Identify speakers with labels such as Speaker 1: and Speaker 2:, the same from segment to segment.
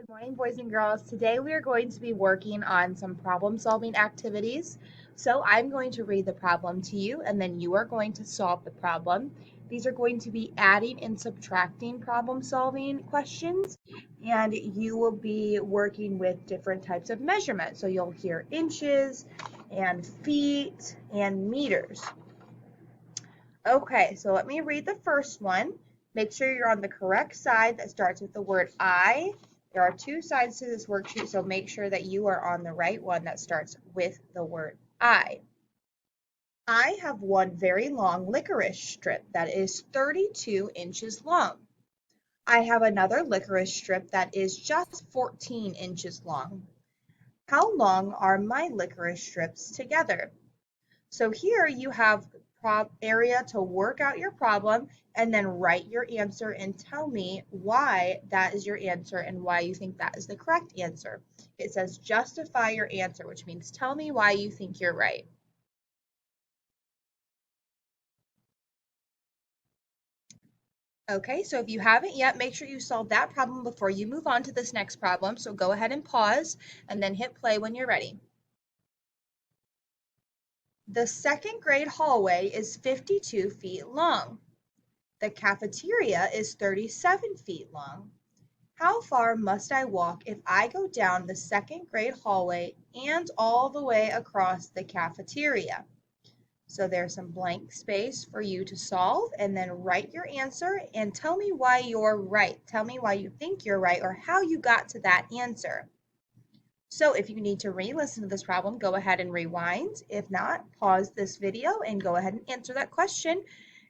Speaker 1: Good morning, boys and girls. Today we are going to be working on some problem-solving activities. So I'm going to read the problem to you, and then you are going to solve the problem. These are going to be adding and subtracting problem-solving questions, and you will be working with different types of measurement. So you'll hear inches and feet and meters. Okay, so let me read the first one. Make sure you're on the correct side that starts with the word I. There are two sides to this worksheet, so make sure that you are on the right one that starts with the word I. I have one very long licorice strip that is 32 inches long. I have another licorice strip that is just 14 inches long. How long are my licorice strips together? So here you have area to work out your problem and then write your answer and tell me why that is your answer and why you think that is the correct answer. It says justify your answer, which means tell me why you think you're right. Okay, so if you haven't yet, make sure you solve that problem before you move on to this next problem. So go ahead and pause and then hit play when you're ready. The second grade hallway is 52 feet long. The cafeteria is 37 feet long. How far must I walk if I go down the second grade hallway and all the way across the cafeteria? So there's some blank space for you to solve and then write your answer and tell me why you're right. Tell me why you think you're right or how you got to that answer. So if you need to re-listen to this problem, go ahead and rewind. If not, pause this video and go ahead and answer that question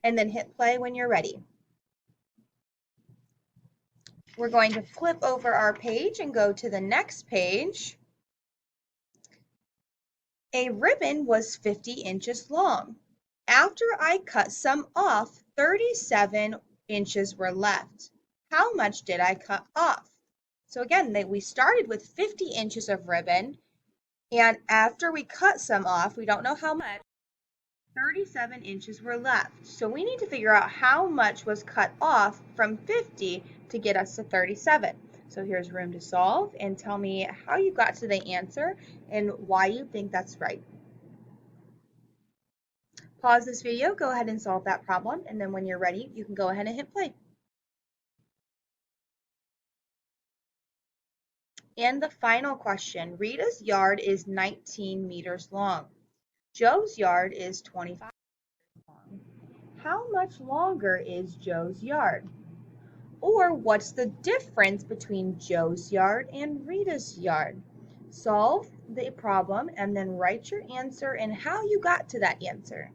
Speaker 1: and then hit play when you're ready. We're going to flip over our page and go to the next page. A ribbon was 50 inches long. After I cut some off, 37 inches were left. How much did I cut off? So again, we started with 50 inches of ribbon, and after we cut some off, we don't know how much, 37 inches were left. So we need to figure out how much was cut off from 50 to get us to 37. So here's room to solve and tell me how you got to the answer and why you think that's right. Pause this video, go ahead and solve that problem, and then when you're ready, you can go ahead and hit play. And the final question, Rita's yard is 19 meters long. Joe's yard is 25 meters long. How much longer is Joe's yard? Or what's the difference between Joe's yard and Rita's yard? Solve the problem and then write your answer and how you got to that answer.